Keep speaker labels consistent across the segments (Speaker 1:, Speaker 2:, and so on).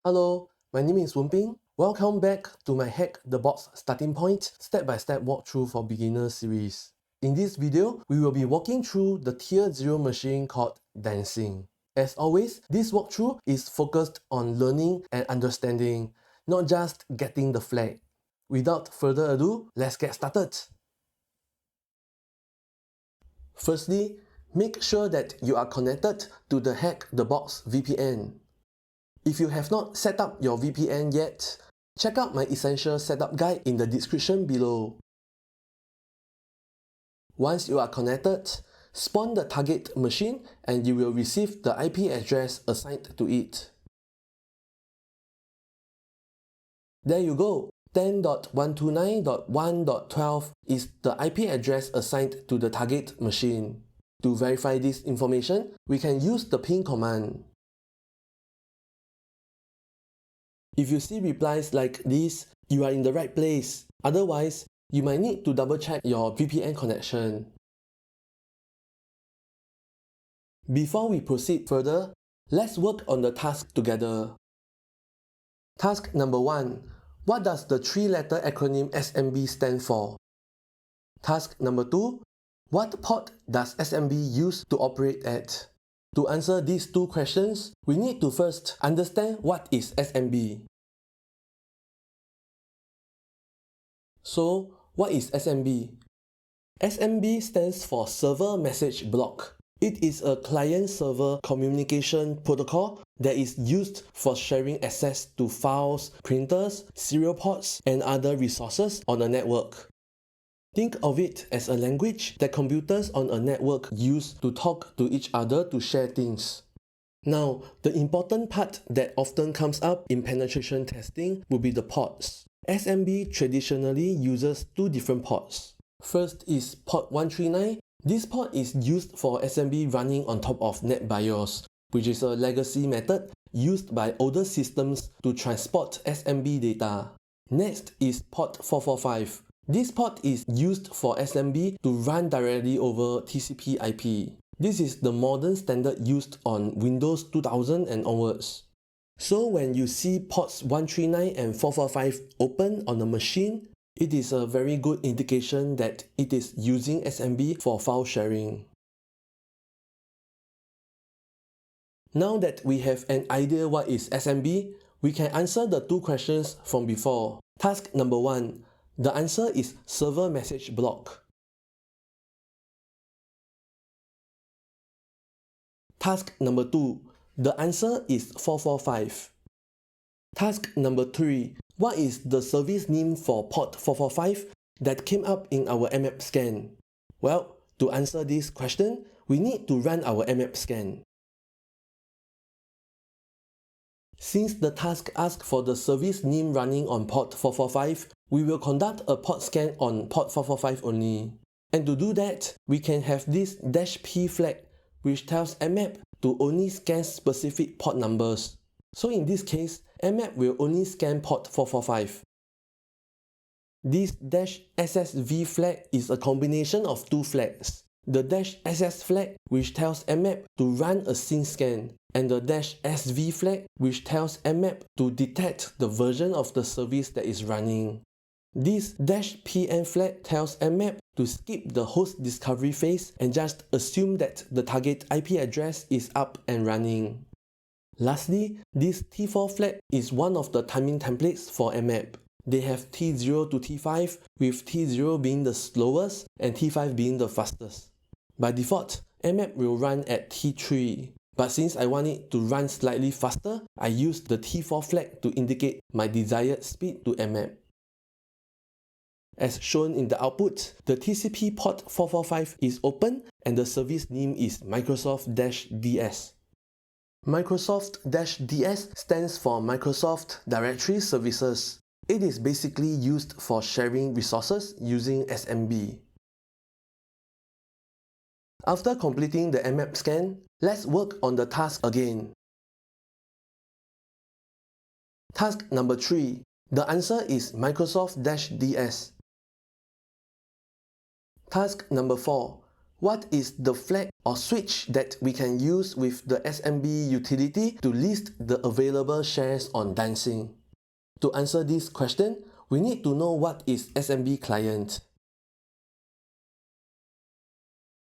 Speaker 1: Hello, my name is Wenping. Welcome back to my Hack the Box Starting Point step-by-step walkthrough for beginners series. In this video, we will be walking through the Tier 0 machine called Dancing. As always, this walkthrough is focused on learning and understanding, not just getting the flag. Without further ado, let's get started. Firstly, make sure that you are connected to the Hack the Box VPN. If you have not set up your VPN yet, check out my essential setup guide in the description below. Once you are connected, spawn the target machine and you will receive the IP address assigned to it. There you go, 10.129.1.12 is the IP address assigned to the target machine. To verify this information, we can use the ping command. If you see replies like this, you are in the right place. Otherwise, you might need to double check your VPN connection. Before we proceed further, let's work on the task together. Task number 1. What does the 3-letter acronym SMB stand for? Task number 2. What port does SMB use to operate at? To answer these two questions, we need to first understand what is SMB. So, what is SMB? SMB stands for Server Message Block. It is a client-server communication protocol that is used for sharing access to files, printers, serial ports, and other resources on a network. Think of it as a language that computers on a network use to talk to each other to share things. Now, the important part that often comes up in penetration testing will be the ports. SMB traditionally uses two different ports. First is port 139. This port is used for SMB running on top of NetBIOS, which is a legacy method used by older systems to transport SMB data. Next is port 445. This port is used for SMB to run directly over TCP/IP. This is the modern standard used on Windows 2000 and onwards. So when you see ports 139 and 445 open on a machine, it is a very good indication that it is using SMB for file sharing. Now that we have an idea what is SMB, we can answer the two questions from before. Task number 1. The answer is Server Message Block. Task number 2. The answer is 445. Task number 3. What is the service name for port 445 that came up in our Nmap scan? Well, to answer this question, we need to run our Nmap scan. Since the task asks for the service name running on port 445, we will conduct a port scan on port 445 only. And to do that, we can have this -p flag, which tells Nmap to only scan specific port numbers. So in this case, Nmap will only scan port 445. This -ssv flag is a combination of two flags. The -ss flag, which tells Nmap to run a sync scan, and the -sv flag, which tells Nmap to detect the version of the service that is running. This -pn flag tells Nmap to skip the host discovery phase and just assume that the target IP address is up and running. Lastly, this T4 flag is one of the timing templates for Nmap. They have T0 to T5, with T0 being the slowest and T5 being the fastest. By default, Nmap will run at T3, but since I want it to run slightly faster, I use the T4 flag to indicate my desired speed to Nmap. As shown in the output, the TCP port 445 is open and the service name is Microsoft-DS. Microsoft-DS stands for Microsoft Directory Services. It is basically used for sharing resources using SMB. After completing the Nmap scan, let's work on the task again. Task number 3. The answer is Microsoft-DS. Task number 4. What is the flag or switch that we can use with the SMB utility to list the available shares on Dancing? To answer this question, we need to know what is SMB client.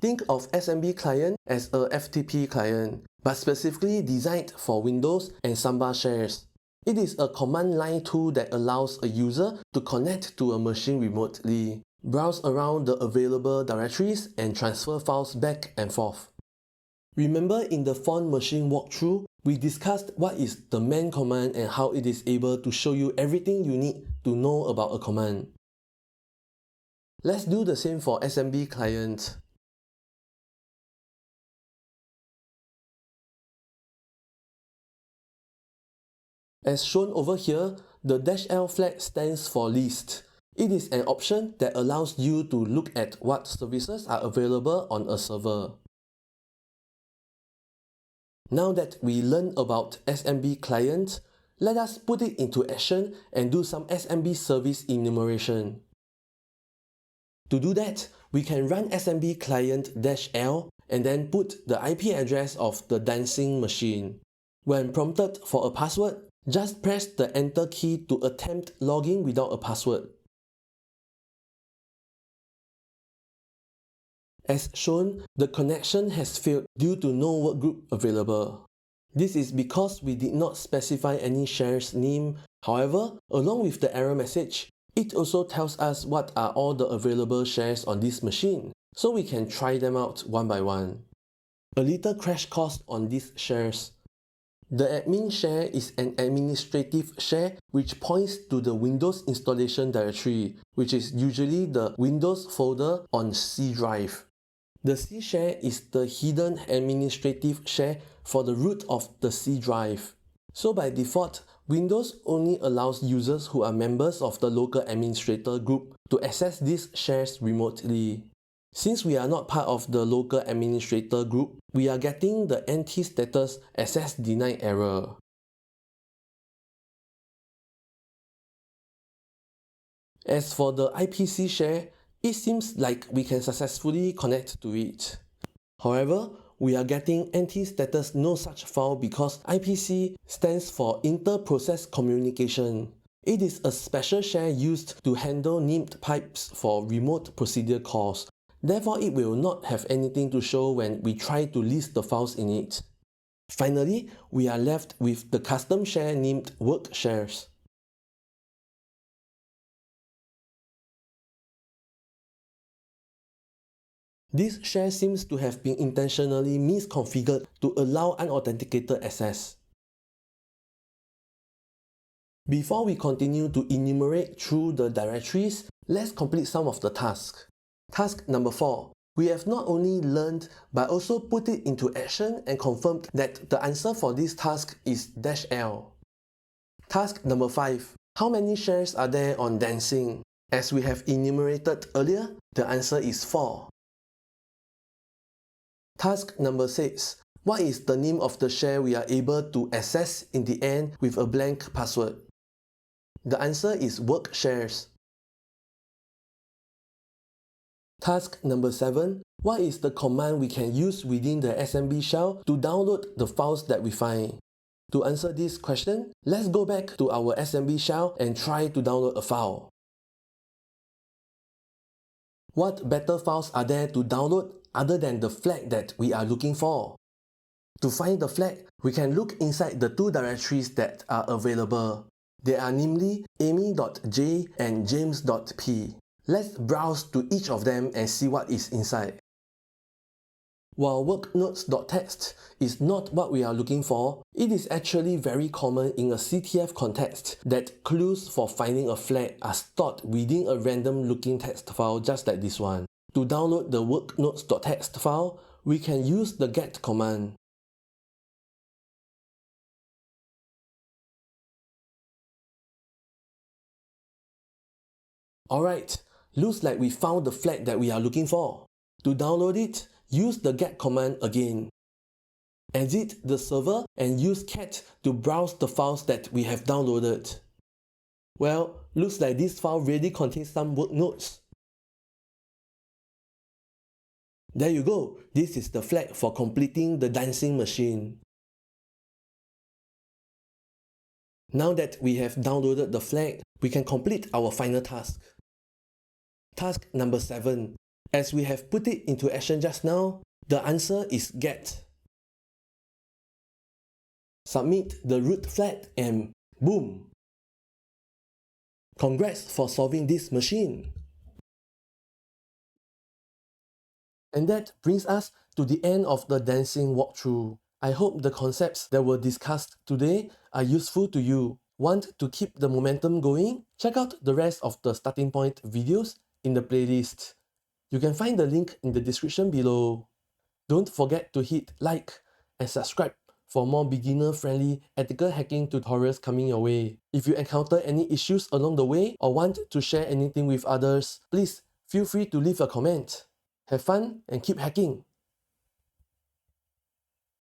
Speaker 1: Think of SMB client as a FTP client, but specifically designed for Windows and Samba shares. It is a command line tool that allows a user to connect to a machine remotely, browse around the available directories, and transfer files back and forth. Remember in the font machine walkthrough, we discussed what is the man command and how it is able to show you everything you need to know about a command. Let's do the same for SMB client. As shown over here, the -L flag stands for list. It is an option that allows you to look at what services are available on a server. Now that we learned about SMB client, let us put it into action and do some SMB service enumeration. To do that, we can run SMB client -L and then put the IP address of the Dancing machine. When prompted for a password, just press the Enter key to attempt logging without a password. As shown, the connection has failed due to no workgroup available. This is because we did not specify any share's name. However, along with the error message, it also tells us what are all the available shares on this machine, so we can try them out one by one. A little crash course on these shares. The admin share is an administrative share which points to the Windows installation directory, which is usually the Windows folder on C drive. The C share is the hidden administrative share for the root of the C drive. So by default, Windows only allows users who are members of the local administrator group to access these shares remotely. Since we are not part of the local administrator group, we are getting the NT status access denied error. As for the IPC share, it seems like we can successfully connect to it. However, we are getting NT status no such file because IPC stands for Inter-Process Communication. It is a special share used to handle named pipes for remote procedure calls. Therefore, it will not have anything to show when we try to list the files in it. Finally, we are left with the custom share named work shares. This share seems to have been intentionally misconfigured to allow unauthenticated access. Before we continue to enumerate through the directories, let's complete some of the tasks. Task number 4. We have not only learned but also put it into action and confirmed that the answer for this task is -L. Task number 5. How many shares are there on Dancing? As we have enumerated earlier, the answer is 4. Task number 6. What is the name of the share we are able to access in the end with a blank password? The answer is work shares. Task number 7. What is the command we can use within the SMB shell to download the files that we find? To answer this question, let's go back to our SMB shell and try to download a file. What better files are there to download other than the flag that we are looking for? To find the flag, we can look inside the two directories that are available. They are namely amy.j and james.p. Let's browse to each of them and see what is inside. While worknotes.txt is not what we are looking for, it is actually very common in a CTF context that clues for finding a flag are stored within a random looking text file just like this one. To download the worknotes.txt file, we can use the get command. Alright, looks like we found the flag that we are looking for. To download it, use the get command again. Exit the server and use cat to browse the files that we have downloaded. Well, looks like this file really contains some work notes. There you go, this is the flag for completing the dancing machine. Now that we have downloaded the flag, we can complete our final task. Task number 7. As we have put it into action just now, the answer is get. Submit the root flag and boom! Congrats for solving this machine! And that brings us to the end of the dancing walkthrough. I hope the concepts that were discussed today are useful to you. Want to keep the momentum going? Check out the rest of the starting point videos in the playlist. You can find the link in the description below. Don't forget to hit like and subscribe for more beginner-friendly ethical hacking tutorials coming your way. If you encounter any issues along the way or want to share anything with others, please feel free to leave a comment. Have fun and keep hacking!